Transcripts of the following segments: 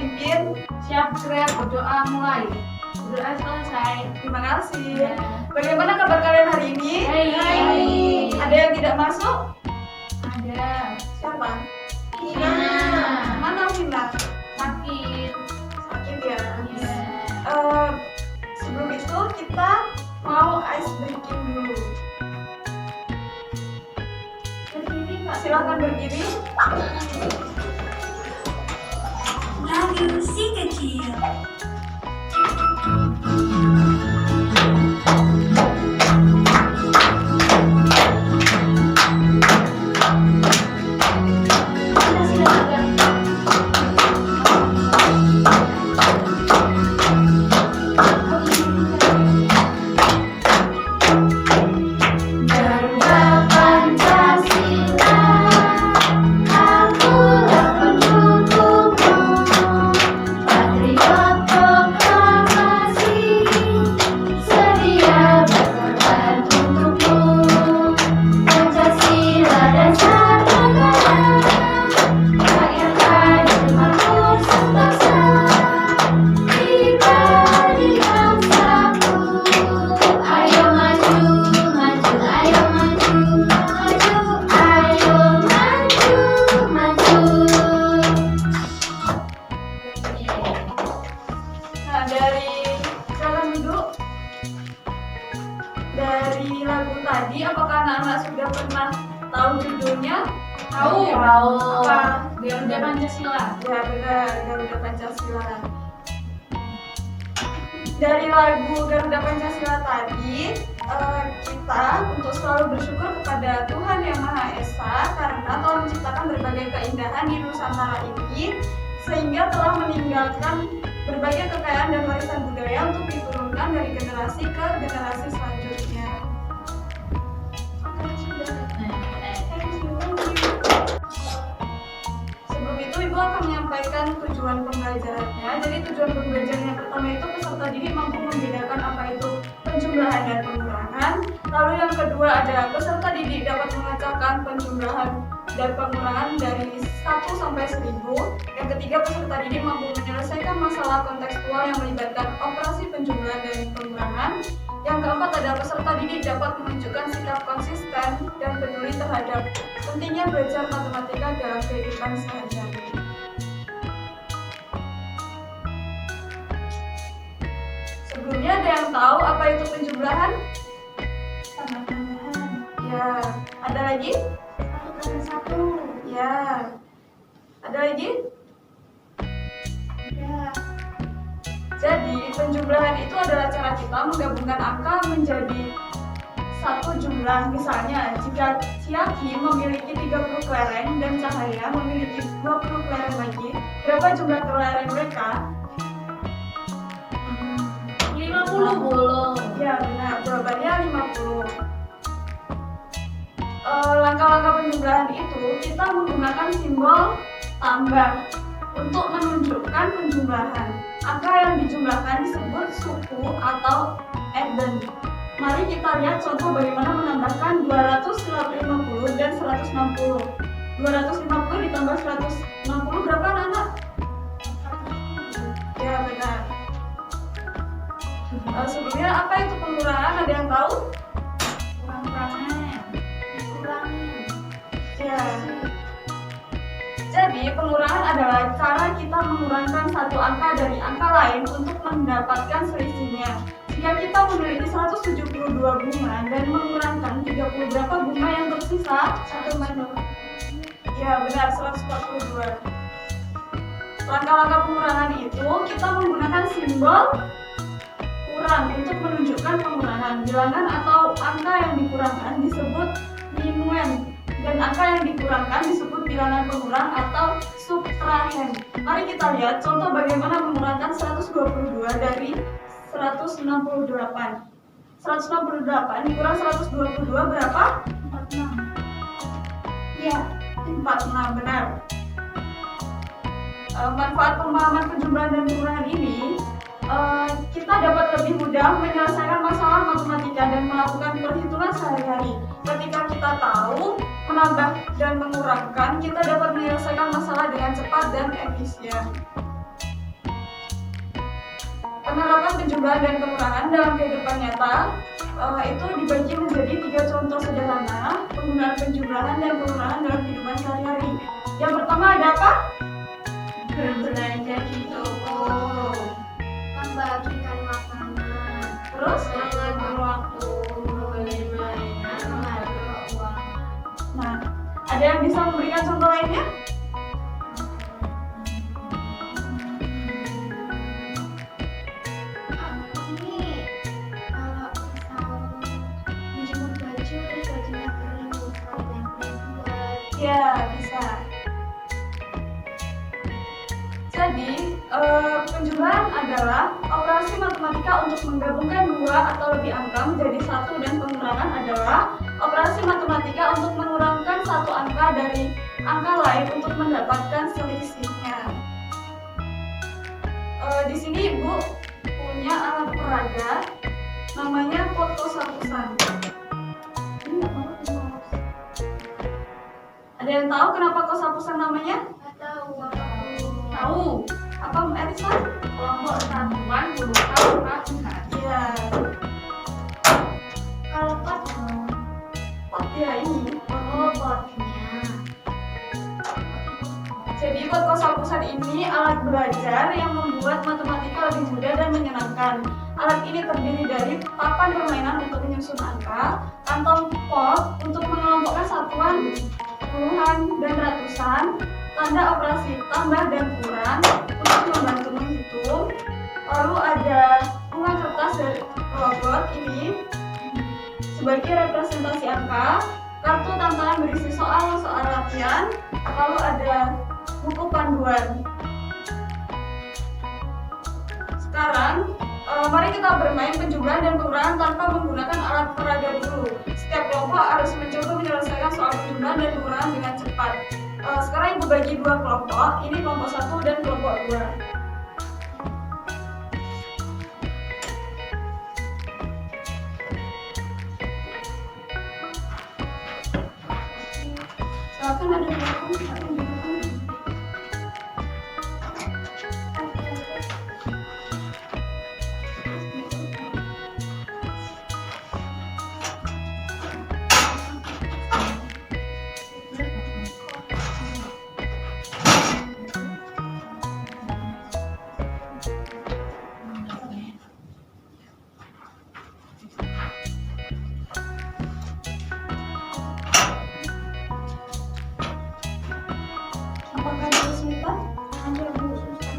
pimpin. Siap, Grab, berdoa mulai. Berdoa selesai. Terima kasih. Ya. Bagaimana kabar kalian hari ini? Baik. Ada yang tidak masuk? Ada. Siapa? Ina. Mana Vina? Sakit. Sakit ya? Iya. Sebelum itu kita mau ice breaking dulu. Berdiri, Pak. Silakan berdiri. Lagu si kecil. Garuda Pancasila, akulah pendukungmu, patriot proklamasi, sedia berkorban untukmu. Pancasila dasar negara, rakyat adil makmur sentosa, pribadi yang satu. Ayo maju, maju, ayo maju, maju, ayo maju, maju. Nah, silakan duduk. Dari lagu tadi, apakah anak-anak sudah pernah tahu judulnya? Tahu. Apa? Garuda Pancasila. Ya benar, Garuda Pancasila. Dari lagu Garuda Pancasila tadi, kita untuk selalu bersyukur kepada Tuhan Yang Maha Esa karena telah menciptakan berbagai keindahan di Nusantara ini, sehingga telah meninggalkan berbagai kekayaan dan warisan budaya untuk diturunkan dari generasi ke generasi selanjutnya. Oke, sudah. Sebelum itu Ibu akan menyampaikan tujuan pembelajarannya. Jadi tujuan pembelajaran yang pertama itu peserta didik mampu membedakan apa itu penjumlahan dan pengurangan. Lalu yang kedua ada peserta didik dapat memecahkan penjumlahan dan pengurangan dari 1 sampai 1000. Yang ketiga peserta didik mampu menyelesaikan masalah kontekstual yang melibatkan operasi penjumlahan dan pengurangan. Yang keempat adalah peserta didik dapat menunjukkan sikap konsisten dan peduli terhadap pentingnya belajar matematika dalam kehidupan sehari-hari. Sebelumnya ada yang tahu apa itu penjumlahan? Tambah-tambahan. Ya. Ada lagi? 1 Ya. Ada lagi? Ya. Jadi penjumlahan itu adalah cara kita menggabungkan angka menjadi satu jumlah. Misalnya, jika Ciaki memiliki 30 kelereng dan Cahaya memiliki 20 kelereng lagi, berapa jumlah kelereng mereka? 50. Ya benar, jawabannya 50. Langkah-langkah penjumlahan itu kita menggunakan simbol tambah untuk menunjukkan penjumlahan. Angka yang dijumlahkan disebut suku atau adden. Mari kita lihat contoh bagaimana menambahkan 250 dan 160. 250 ditambah 160 berapa anak-anak? Ya benar. Sebelumnya apa itu pengurangan? Ada yang tahu? Kurang-kurangan. Kurangi. Ya. Jadi pengurangan adalah cara kita mengurangkan satu angka dari angka lain untuk mendapatkan selisihnya. Jika kita memiliki 172 bunga dan mengurangkan 30 berapa bunga yang tersisa? 1 Ya benar, 142. Langkah-langkah pengurangan itu kita menggunakan simbol kurang untuk menunjukkan pengurangan. Bilangan atau angka yang dikurangkan disebut minuend dan angka yang dikurangkan disebut bilangan pengurang atau subtrahend. Mari kita lihat contoh bagaimana mengurangkan 122 dari 168. 168 dikurang 122 berapa? 46. Ya. 46, benar. Manfaat pemahaman penjumlahan dan pengurangan ini, kita dapat lebih mudah menyelesaikan masalah matematika dan melakukan perhitungan sehari-hari. Ketika kita tahu menambah dan mengurangkan, kita dapat menyelesaikan masalah dengan cepat dan efisien. penerapan penjumlahan dan pengurangan dalam kehidupan nyata itu dibagi menjadi 3 contoh sederhana penggunaan penjumlahan dan pengurangan dalam kehidupan sehari-hari. Yang pertama ada apa? Berbelanja di toko, membagikan makanan, Terus? mengatur waktu, membeli mainan, mengatur uang. Nah, ada yang bisa memberikan contoh lainnya? Ini kalau misal menjemur baju, terus bajunya kering, misal yang buat Ya, bisa. Jadi, penjumlahan adalah operasi matematika untuk menggabungkan dua atau lebih angka menjadi satu, dan pengurangan adalah operasi matematika untuk mengurangkan satu angka dari angka lain untuk mendapatkan selisihnya. Di sini Ibu punya alat peraga namanya pot kosa-kosan. Ini nggak mau dibawa. Ada yang tahu kenapa kosa-kosan namanya? atau Tahu. Apa Mbak Elisa? Kelompok satuan berupa angka. Iya, kalau pot pot ya ini. potnya. Jadi pot kosa-kosan ini alat belajar yang membuat matematika lebih mudah dan menyenangkan. Alat ini terdiri dari papan permainan untuk menyusun angka, kantong pot untuk mengelompokkan satuan, puluhan dan ratusan, tanda operasi tambah dan kurang untuk membantu menghitung. Lalu ada bunga kertas dari robot ini sebagai representasi angka, kartu tantangan berisi soal-soal latihan, lalu ada buku panduan. Sekarang, mari kita bermain penjumlahan dan pengurangan tanpa menggunakan alat peraga dulu. Setiap kelompok harus mencoba menyelesaikan soal penjumlahan dan pengurangan dengan cepat. Sekarang Ibu bagi 2 kelompok, ini kelompok 1 dan kelompok 2. Silakan ada yang belakang. Apakah itu sebentar? Ada Bu Susan.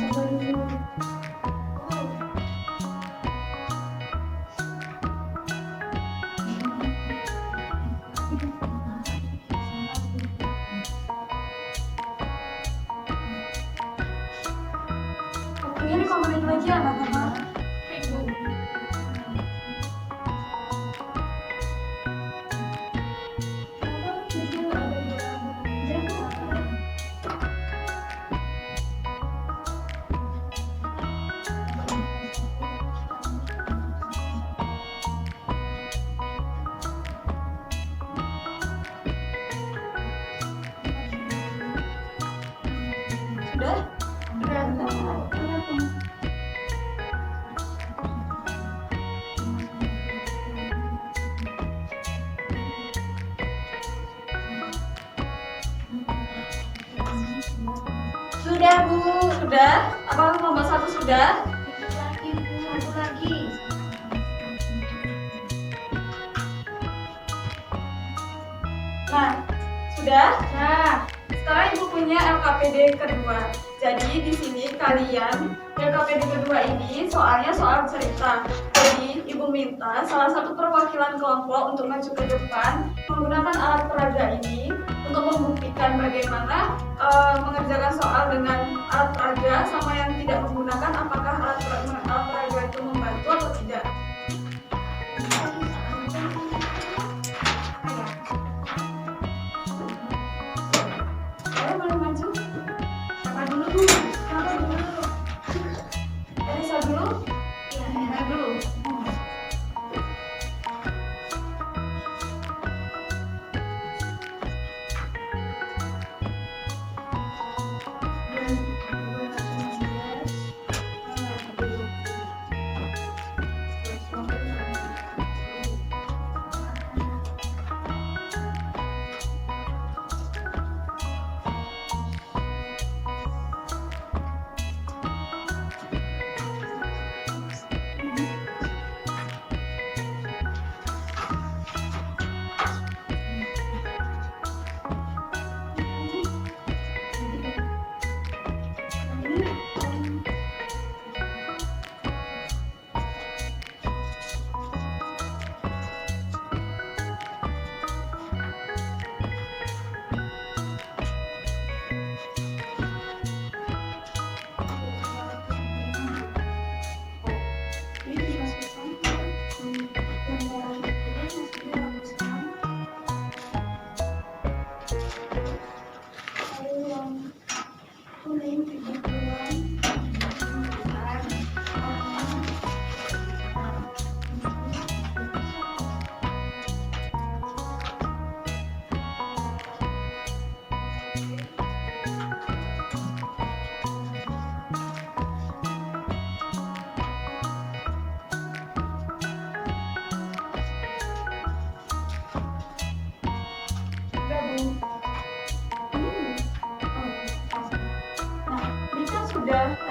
Coba dulu. Waktunya 5 menit lagi anak-anak. Ibu. Sudah? Sudah Bu. Sudah? Apakah kelompok 1 sudah? Lagi Bu, satu lagi. Nah, sudah? Nah, Sekarang Ibu punya LKPD kedua. Jadi di sini kalian LKPD kedua ini soalnya soal cerita. Jadi Ibu minta salah satu perwakilan kelompok untuk maju ke depan menggunakan alat peraga ini untuk membuktikan bagaimana mengerjakan soal dengan alat peraga sama yang tidak menggunakan, apakah alat peraga itu membantu atau tidak. Saya boleh maju? Siapa dulu Bu? Siapa dulu? Elisa dulu? Ya, Saya dulu.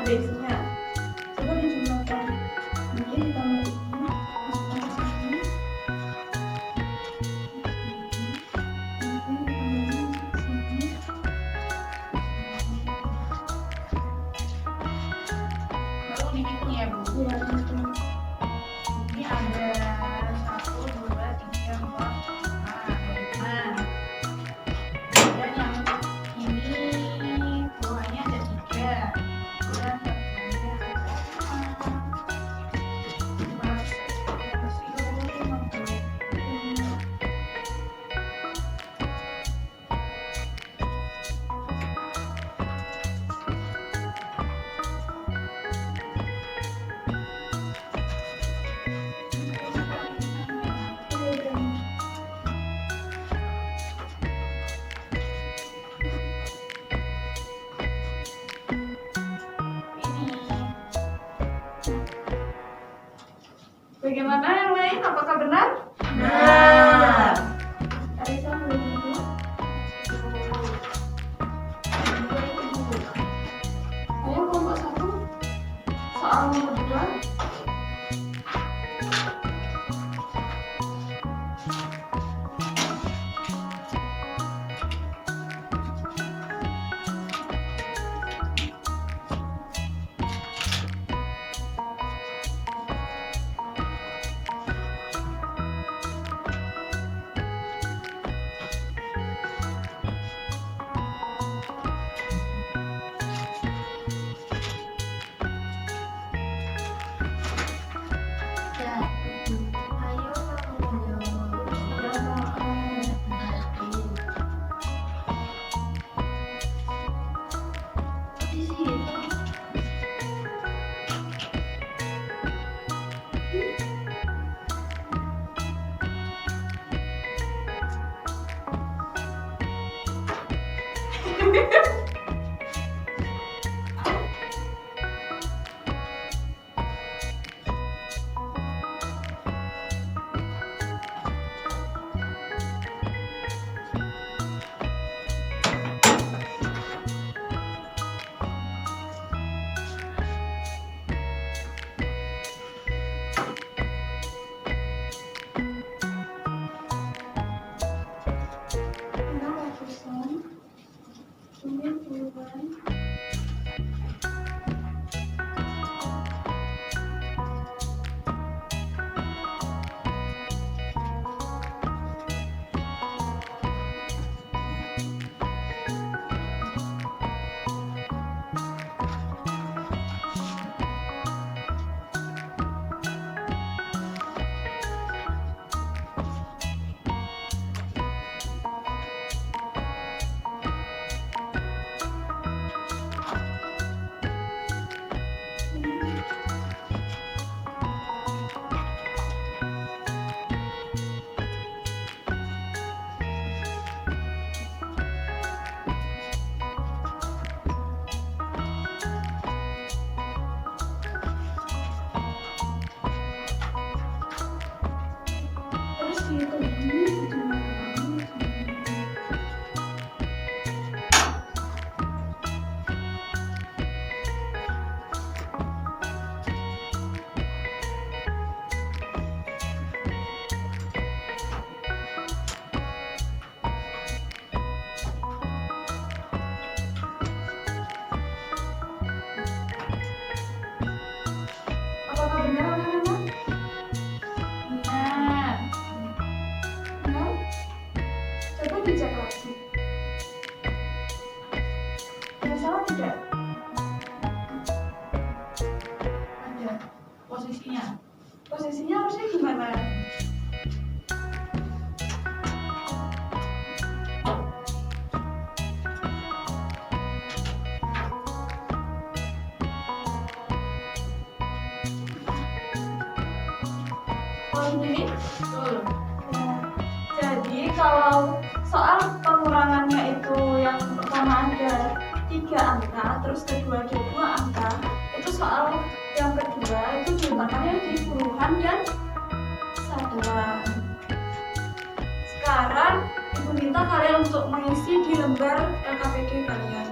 ada isinya. Coba dijumlahkan. Ini ditambah ini. Masukkan ke sini. Baru dihitung ya Bu. Iya, itu. Ini ada 1, 2, 3, 4, 5. Dan yang ini buahnya ada 3. Dan satunya ada 5. Bagaimana yang lain? Apakah benar? Benar. Arisa belum tentu. Ayo kelompok 1. Soal nomor 2. Ayo kamu jawab. Di situ. Terus dihitung ini. Apakah benar anak-anak? Benar. Benar? Coba dicek lagi. Ada salah tidak? Ada posisinya. Posisinya harusnya gimana? Kalau begini? Betul. Nah, jadi kalau soal pengurangannya itu yang pertama ada 3 angka, terus kedua ada 2 angka, itu soal yang kedua itu diletakkannya di puluhan dan satuan. Sekarang ibu minta kalian untuk mengisi di lembar LKPD kalian.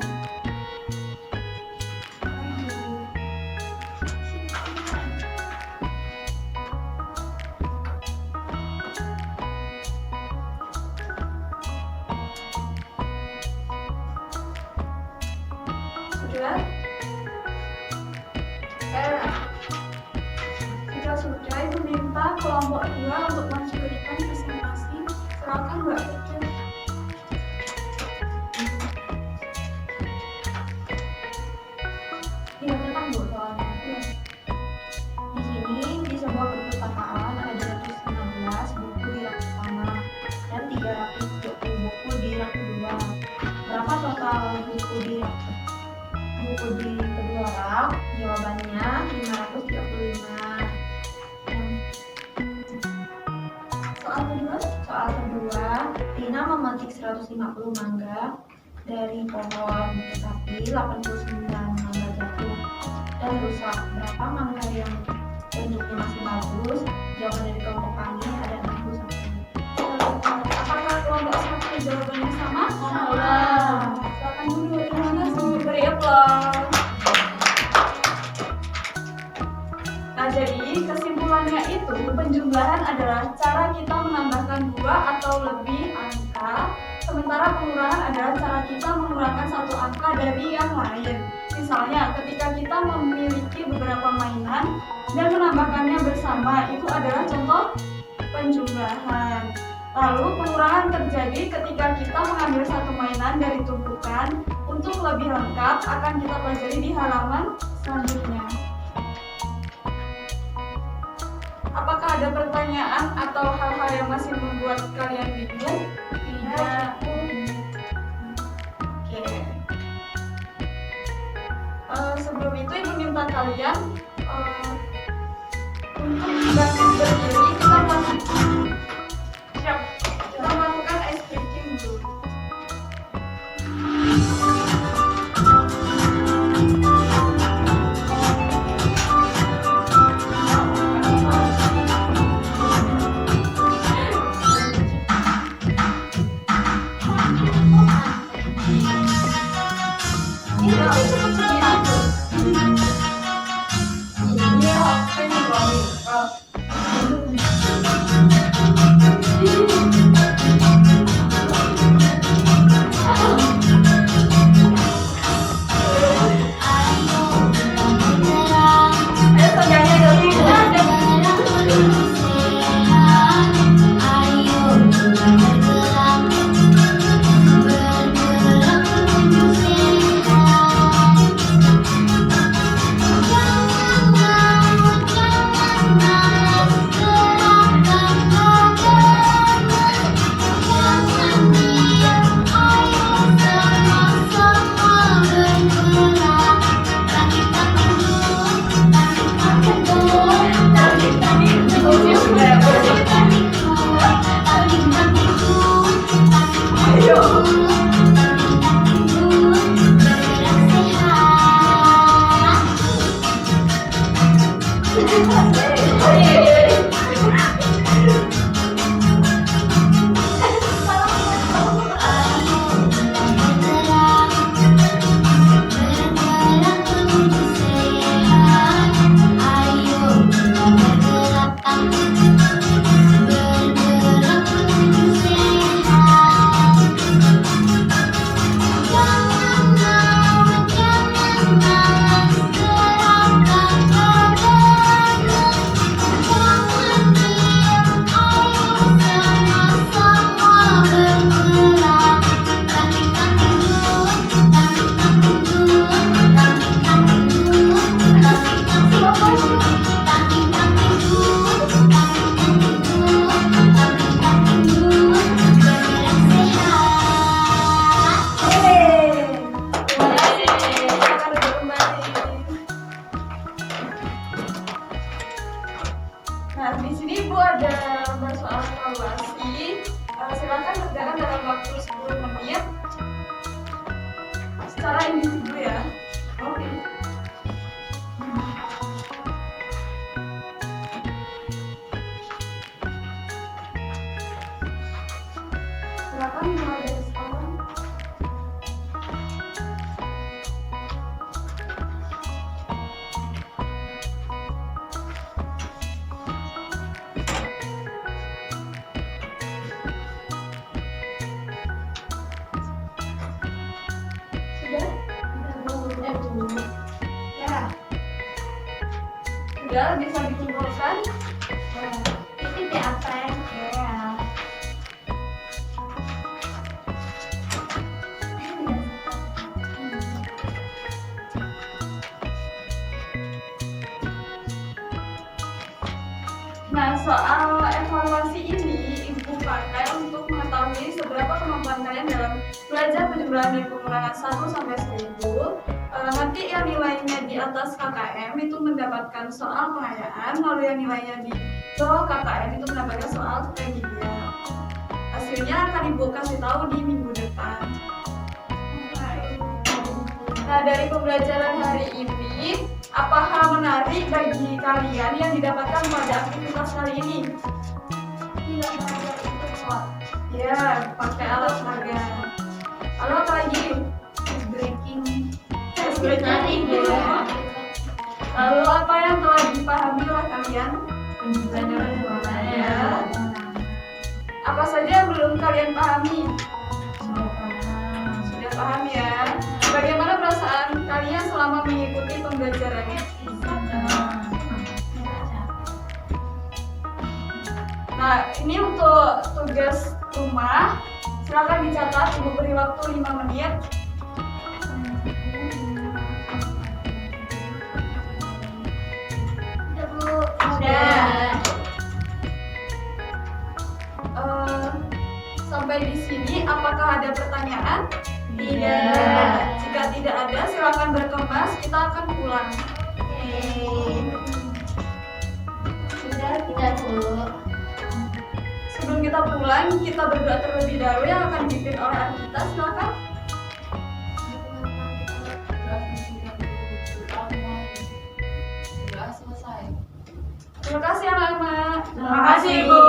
sudah? Jika sudah, Ibu minta kelompok 2 untuk mengajukan presentasi. Silakan Mbak Kecil. Iya, tenang Bu soalnya. Ya. Di sini di sebuah perpustakaan ada 216 buku di rak pertama dan 320 buku di rak kedua. Berapa total buku di kedua rak? Jawabannya 535. Soal kedua, Rina memetik 150 mangga dari pohon, tetapi 89 mangga jatuh dan rusak. Berapa mangga yang bentuknya masih bagus? Jawaban dari kelompok kami ada 61. Apakah kelompok 1 jawabannya sama? Sama. Silakan dulu. Terima kasih. Beri aplaus. Nah, jadi kesimpulannya itu penjumlahan adalah cara kita menambahkan 2 atau lebih angka, sementara pengurangan adalah cara kita mengurangkan satu angka dari yang lain. Misalnya, ketika kita memiliki beberapa mainan dan menambahkannya bersama, itu adalah contoh penjumlahan. Lalu pengurangan terjadi ketika kita mengambil satu mainan dari tumpukan. Untuk lebih lengkap akan kita pelajari di halaman selanjutnya. Apakah ada pertanyaan atau hal-hal yang masih membuat kalian bingung? Tidak. Oke. Sebelum itu Ibu minta kalian untuk bangkit berdiri, kita melakukan siap. Kita melakukan ice breaking dulu. Nah, di sini Ibu ada soal evaluasi. Silakan kerjakan dalam waktu 10 menit secara individu ya. Oke. Silakan mulai dari sekarang. Sudah? Ya, Bu. Ya. Sudah bisa dikumpulkan. Ini di apa ya? Nah, soal evaluasi ini Ibu pakai untuk mengetahui seberapa kemampuan kalian dalam belajar penjumlahan dan pengurangan 1 sampai 1000. Nanti yang nilainya di atas KKM itu mendapatkan soal pengayaan, lalu yang nilainya di bawah KKM itu mendapatkan soal remedial. Hasilnya akan Ibu kasih tahu di minggu depan. Nah, dari pembelajaran hari ini, apa hal menarik bagi kalian yang didapatkan pada aktivitas kali ini? Tidak belajar untuk sholat. Ya, pakai alat peraga. Lalu apa lagi? Breaking. Tes breaking. Lalu apa yang telah dipahami oleh kalian? Penjumlahan dan pengurangan. Ya. Apa saja yang belum kalian pahami? Sudah paham ya? Bagaimana perasaan kalian selama mengikuti pembelajaran? Nah, ini untuk tugas rumah. Silakan dicatat, Ibu beri waktu 5 menit. Tidak, Bu. Sudah. Sampai di sini, apakah ada pertanyaan? Tidak. Jika tidak ada, silakan berkemas. Kita akan pulang. Sudah tidak, Bu. Sebelum kita pulang, kita berdoa terlebih dahulu yang akan dipimpin oleh anak kita. Silakan. Sudah selesai. Terima kasih anak-anak. Terima kasih, Bu.